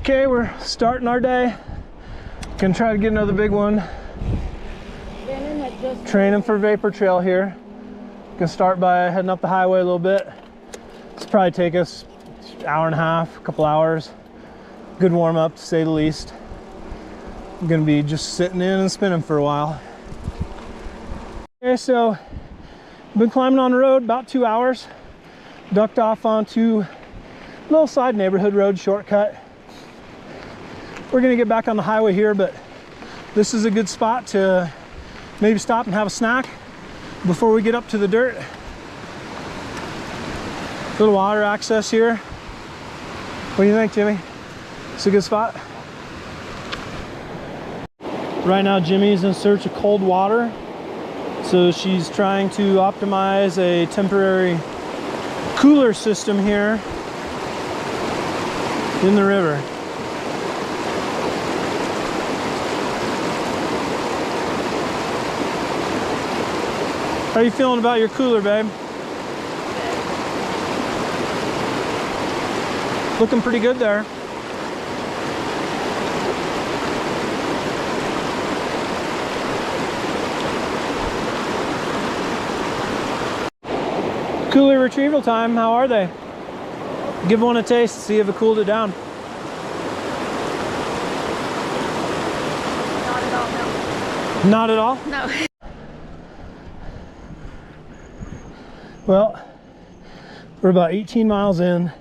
Okay, we're starting our day. Gonna try to get another big one. Training for Vapor Trail here. Gonna start by heading up the highway a little bit. It's probably take us an hour and a half, a couple hours. Good warm up to say the least. I'm gonna be just sitting in and spinning for a while. Okay, so I've been climbing on the road about 2 hours. Ducked off onto a little side neighborhood road shortcut. We're gonna get back on the highway here, but this is a good spot to maybe stop and have a snack before we get up to the dirt. Little water access here. What do you think, Jimmy? It's a good spot. Right now, Jimmy's in search of cold water. So she's trying to optimize a temporary cooler system here in the river. How are you feeling about your cooler, babe? Looking pretty good there. Cooler retrieval time, how are they? Give one a taste, see if it cooled it down. Not at all, no. Not at all? No. Well, we're about 18 miles in,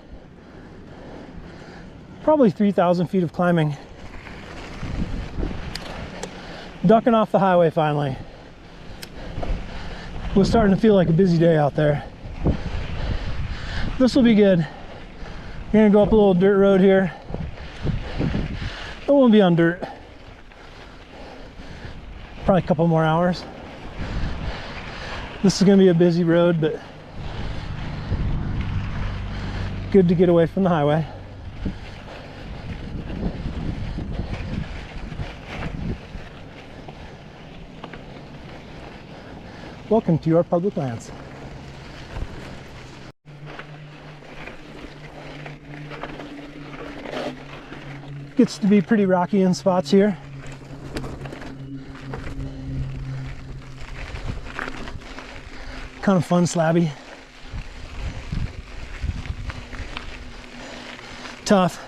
probably 3,000 feet of climbing. Ducking off the highway finally. It was starting to feel like a busy day out there. This will be good. We're gonna go up a little dirt road here. It won't be on dirt. Probably a couple more hours. This is gonna be a busy road, but good to get away from the highway. Welcome to your public lands. Gets to be pretty rocky in spots here. Kind of fun, slabby. Tough.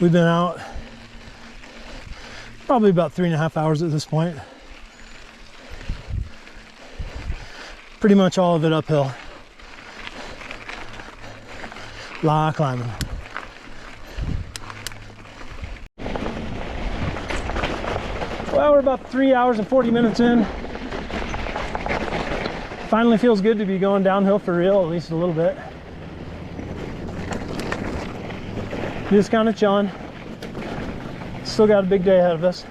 We've been out probably about 3.5 hours at this point. Pretty much all of it uphill. Lot of climbing. Well, we're about 3 hours and 40 minutes in. Finally feels good to be going downhill for real, at least a little bit. Just kind of chilling. Still got a big day ahead of us.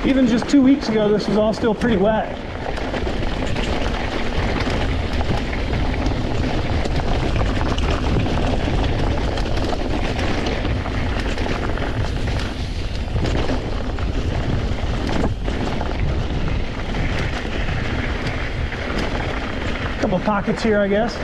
Even just 2 weeks ago, this was all still pretty wet. Couple pockets here, I guess.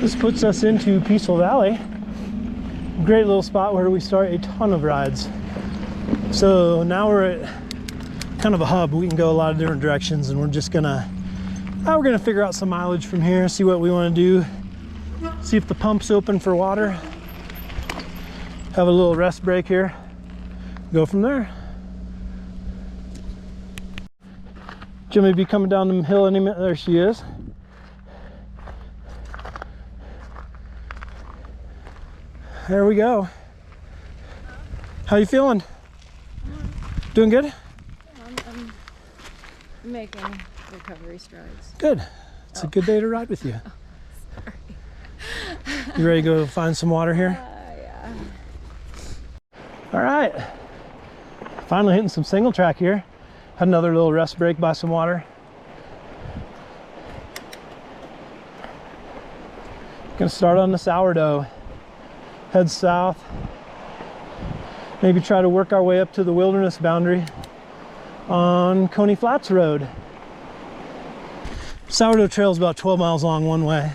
This puts us into Peaceful Valley. Great little spot where we start a ton of rides. So now we're at kind of a hub. We can go a lot of different directions, and we're gonna figure out some mileage from here, see what we want to do, see if the pump's open for water, have a little rest break here, go from there. Jimmy be coming down the hill any minute. There she is. There we go. How you feeling? Doing good? I'm making recovery strides. Good. It's a good day to ride with you. Sorry. You ready to go find some water here? Yeah. All right. Finally hitting some single track here. Had another little rest break by some water. Gonna start on the sourdough. Head south. Maybe try to work our way up to the wilderness boundary on Coney Flats Road. Sourdough Trail is about 12 miles long one way.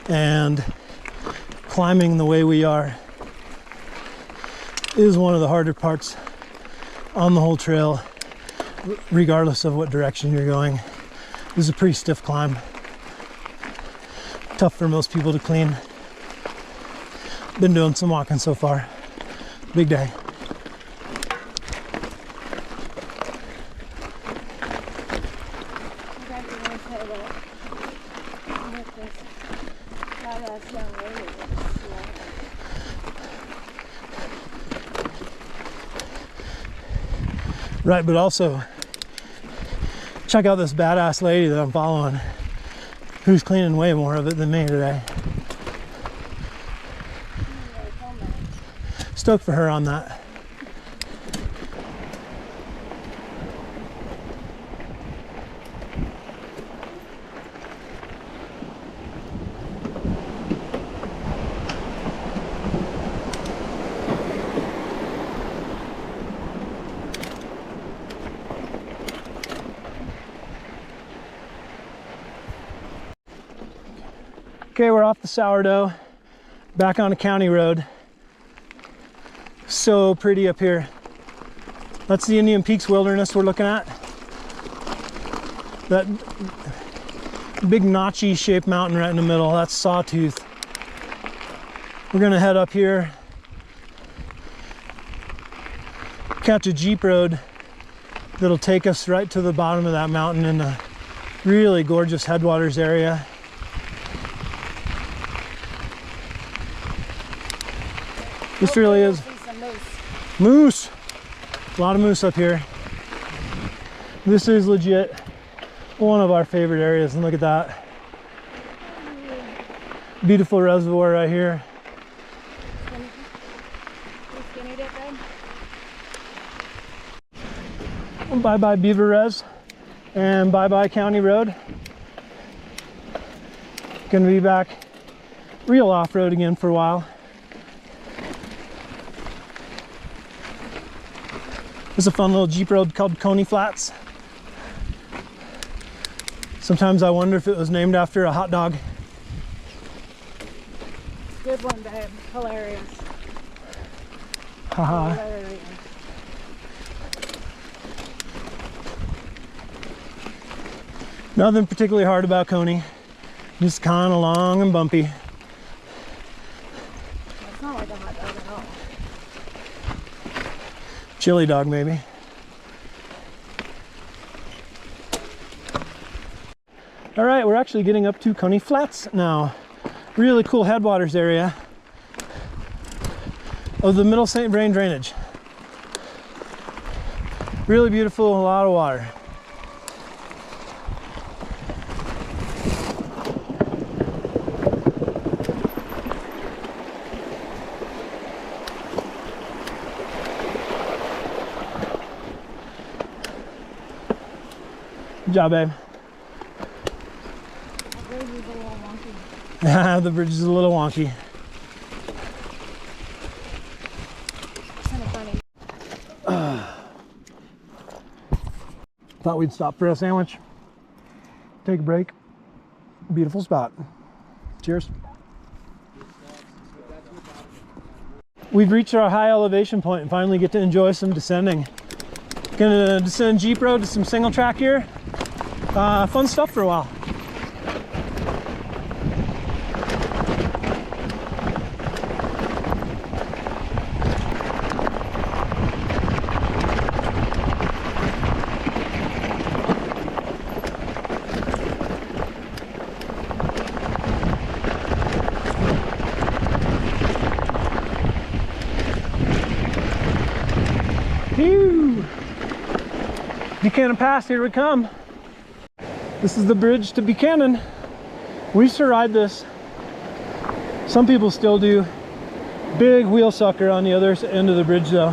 And climbing the way we are is one of the harder parts on the whole trail, regardless of what direction you're going. This is a pretty stiff climb. Tough for most people to clean. Been doing some walking so far. Big day. Right, but also check out this badass lady that I'm following, who's cleaning way more of it than me today. Stoked for her on that. Okay, we're off the sourdough, back on a county road. So pretty up here. That's the Indian Peaks Wilderness we're looking at. That big notchy shaped mountain right in the middle, that's Sawtooth. We're gonna head up here, catch a Jeep road that'll take us right to the bottom of that mountain in a really gorgeous headwaters area. This really is moose. A lot of moose up here. This is legit one of our favorite areas, and look at that. Beautiful reservoir right here. Bye bye Beaver Res and bye bye County Road. Gonna be back real off-road again for a while. There's a fun little Jeep road called Coney Flats. Sometimes I wonder if it was named after a hot dog. Good one, babe. Hilarious. Haha. Hilarious. Nothing particularly hard about Coney. Just kind of long and bumpy. It's not like a hot dog at all. Chili dog, maybe. All right, we're actually getting up to Coney Flats now. Really cool headwaters area of the Middle St. Vrain drainage. Really beautiful, a lot of water. Good job, babe. The bridge is a little wonky. Yeah, the bridge is a little wonky. Kind of funny. Thought we'd stop for a sandwich, take a break. Beautiful spot. Cheers. We've reached our high elevation point and finally get to enjoy some descending. Gonna descend Jeep Road to some single track here. Fun stuff for a while. Phew! Buchanan Pass, here we come. This is the bridge to Buchanan. We used to ride this. Some people still do. Big wheel sucker on the other end of the bridge though.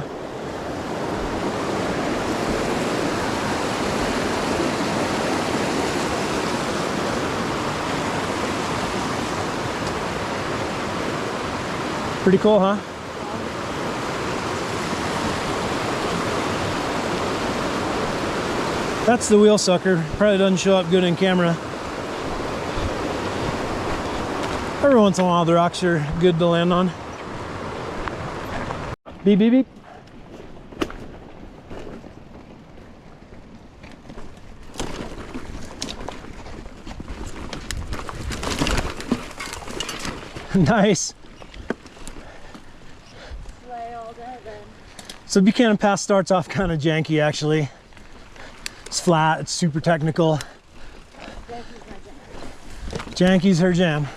Pretty cool, huh? That's the wheel sucker. Probably doesn't show up good in camera. Every once in a while the rocks are good to land on. Beep, beep, beep. Nice. Lay all day then. So Buchanan Pass starts off kind of janky actually. It's flat, it's super technical. Janky's her jam.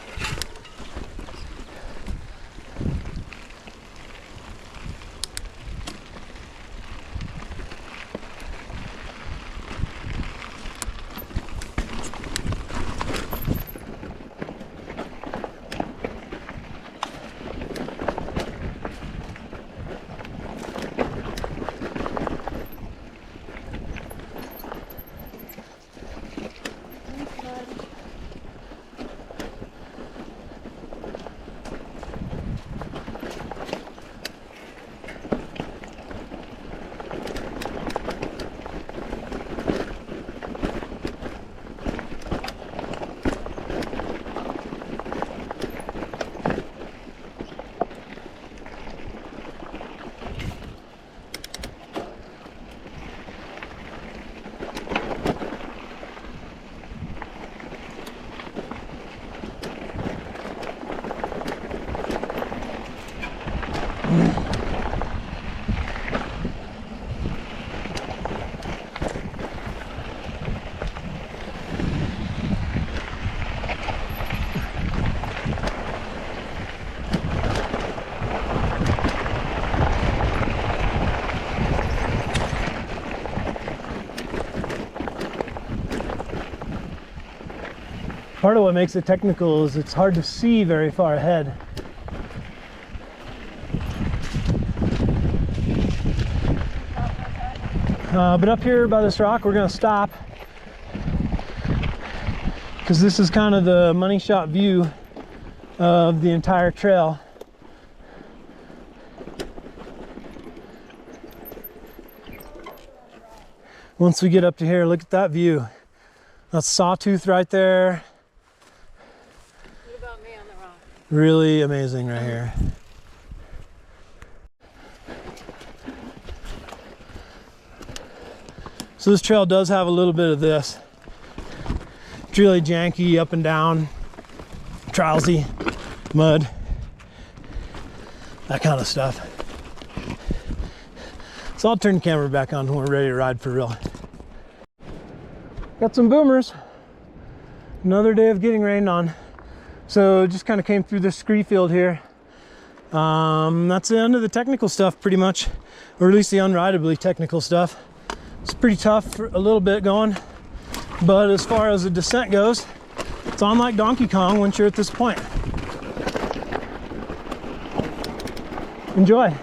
Part of what makes it technical is it's hard to see very far ahead. But up here by this rock, we're gonna stop because this is kind of the money shot view of the entire trail. Once we get up to here, look at that view. That's Sawtooth right there. What about me on the rock? Really amazing right here. So this trail does have a little bit of this. It's really janky, up and down, trialsy, mud, that kind of stuff. So I'll turn the camera back on when we're ready to ride for real. Got some boomers. Another day of getting rained on. So just kind of came through this scree field here. That's the end of the technical stuff pretty much, or at least the unrideably technical stuff. It's pretty tough for a little bit going, but as far as the descent goes, it's on like Donkey Kong once you're at this point. Enjoy.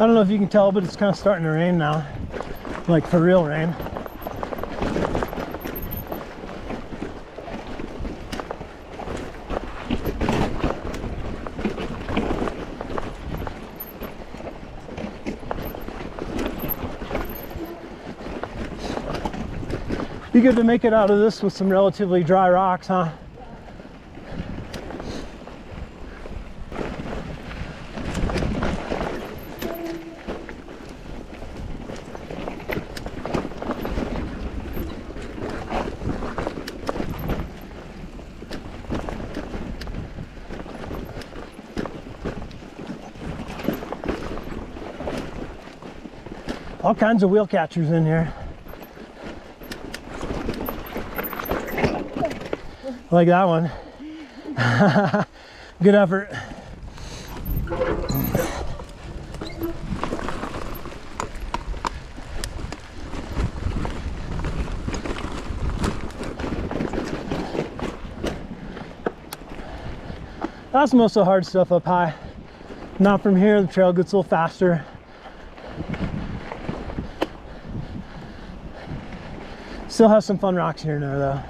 I don't know if you can tell, but it's kind of starting to rain now. Like for real rain. Be good to make it out of this with some relatively dry rocks, huh? All kinds of wheel catchers in here. Like that one. Good effort. That's most of the hard stuff up high. Not from here, the trail gets a little faster. Still has some fun rocks here and there though.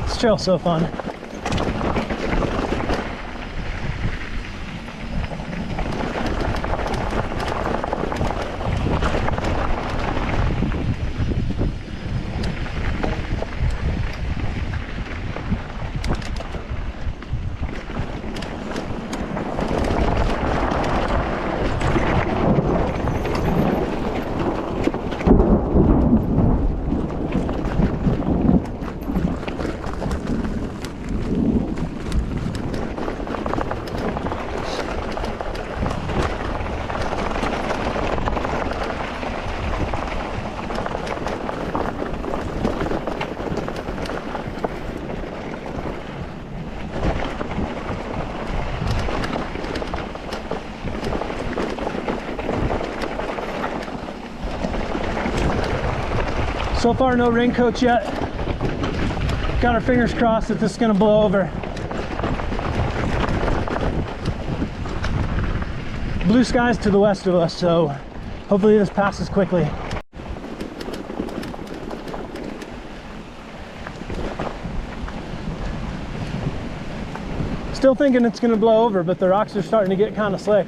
This trail's so fun. So far, no raincoats yet. Got our fingers crossed that this is gonna blow over. Blue skies to the west of us, so hopefully this passes quickly. Still thinking it's gonna blow over, but the rocks are starting to get kind of slick.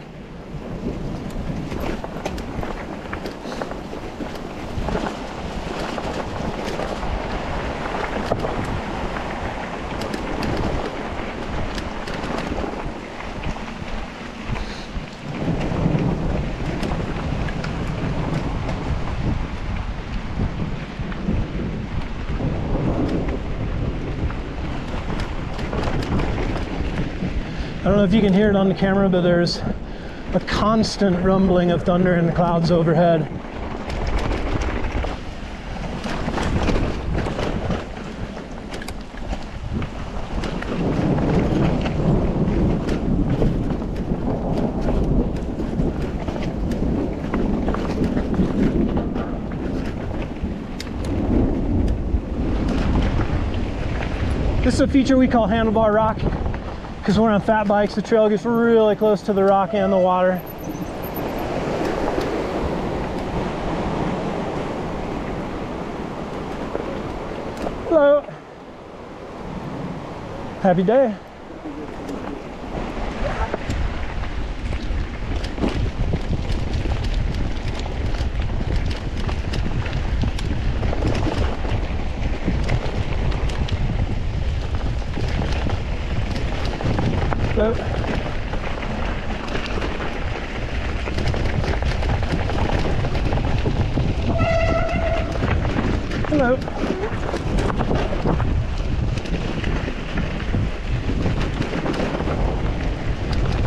I don't know if you can hear it on the camera, but there's a constant rumbling of thunder in the clouds overhead. is a feature we call handlebar rock, because when on fat bikes, the trail gets really close to the rock and the water. Hello. Happy day. Hello. Hello.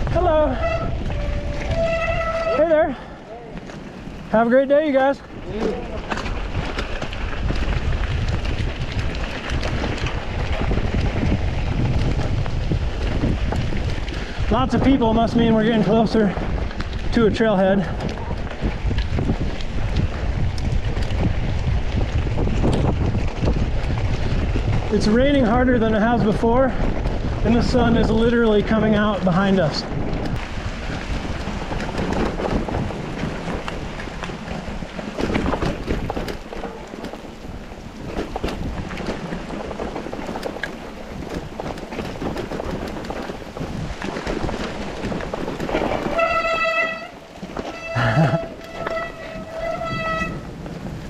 Hello. Hey there. Have a great day, you guys. Lots of people must mean we're getting closer to a trailhead. It's raining harder than it has before, and the sun is literally coming out behind us.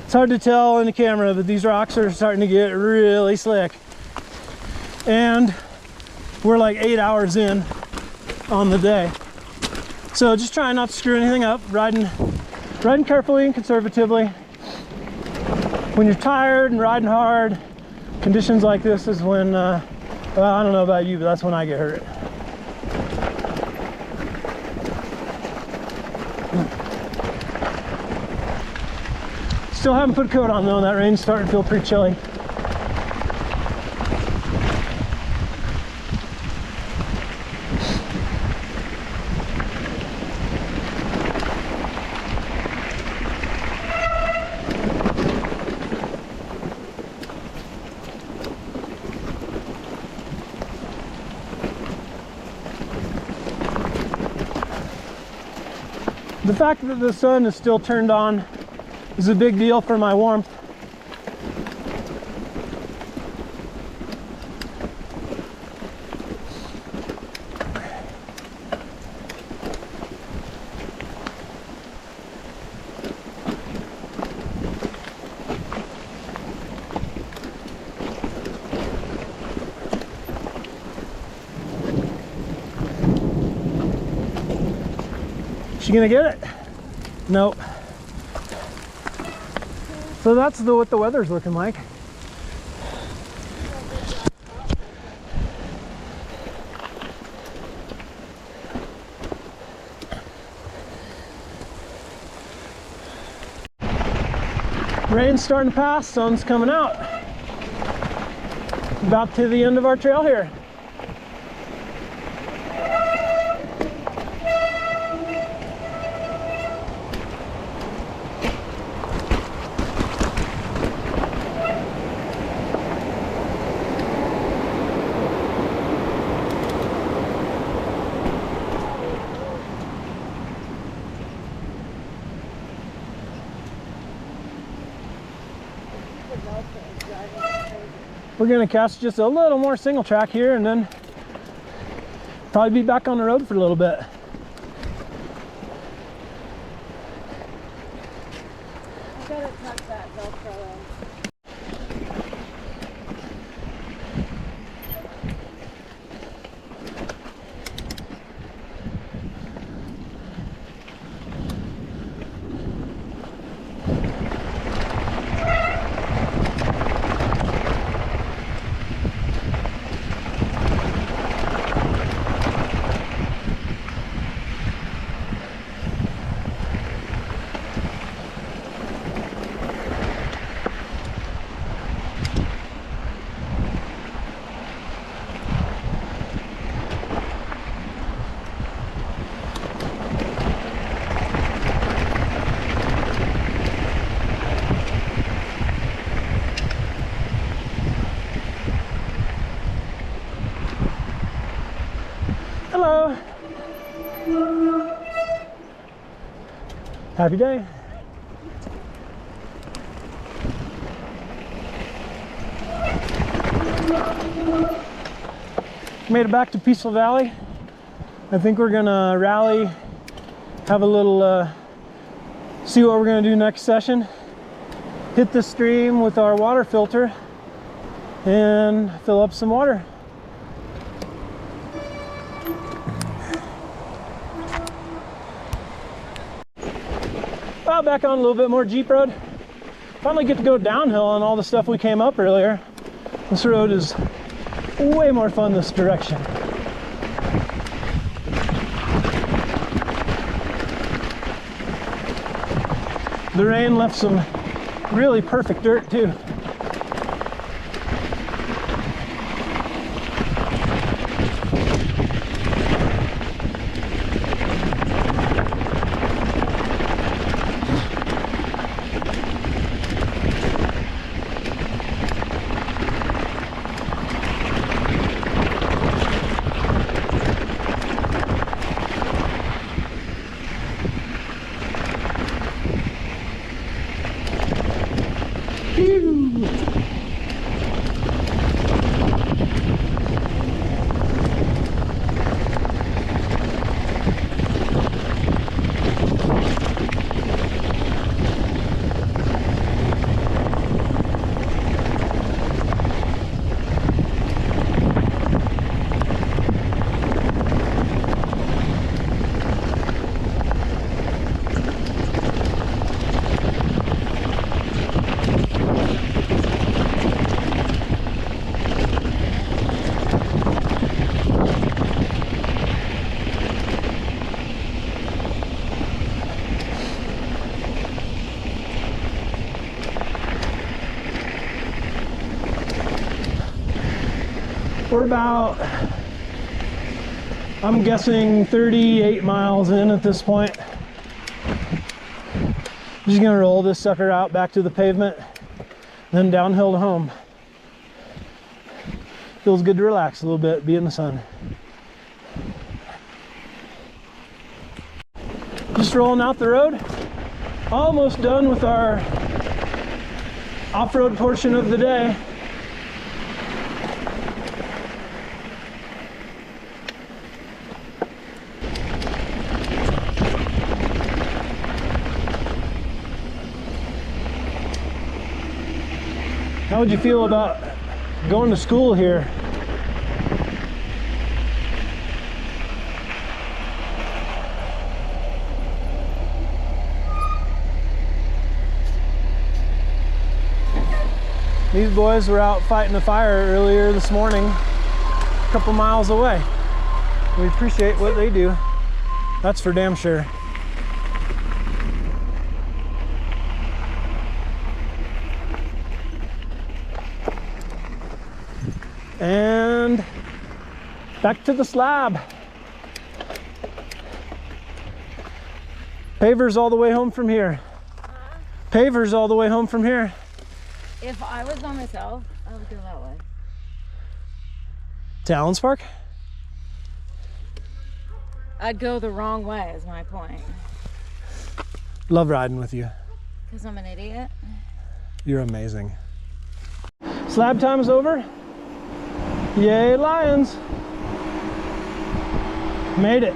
It's hard to tell in the camera, but these rocks are starting to get really slick. And we're like 8 hours in on the day. So just trying not to screw anything up, riding carefully and conservatively. When you're tired and riding hard, conditions like this is when, well, I don't know about you, but that's when I get hurt. Still haven't put a coat on though, and that rain's starting to feel pretty chilly. The fact that the sun is still turned on is a big deal for my warmth. She gonna get it? Nope. So that's what the weather's looking like. Rain's starting to pass, sun's coming out. About to the end of our trail here. We're gonna cast just a little more single track here and then probably be back on the road for a little bit. I gotta tuck that Velcro in. Hello. Happy day. Made it back to Peaceful Valley. I think we're gonna rally, have a little, see what we're gonna do next session. Hit the stream with our water filter and fill up some water. Well, back on a little bit more Jeep road. Finally get to go downhill on all the stuff we came up earlier. This road is way more fun this direction. The rain left some really perfect dirt too. We're about, I'm guessing 38 miles in at this point. Just gonna roll this sucker out back to the pavement, then downhill to home. Feels good to relax a little bit, be in the sun. Just rolling out the road. Almost done with our off-road portion of the day. How would you feel about going to school here? These boys were out fighting a fire earlier this morning, a couple miles away. We appreciate what they do. That's for damn sure. And back to the slab. Pavers all the way home from here. Pavers all the way home from here. If I was by myself, I would go that way. To Allen's Park? I'd go the wrong way is my point. Love riding with you. Because I'm an idiot. You're amazing. Slab time is over. Yay, Lions! Made it.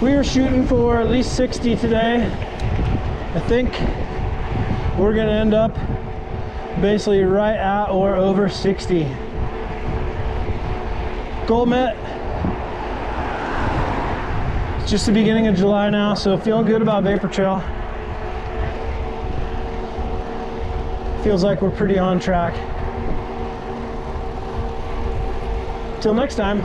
We are shooting for at least 60 today. I think we're gonna end up basically right at or over 60. Goal met. It's just the beginning of July now, so feeling good about Vapor Trail. Feels like we're pretty on track. Till next time.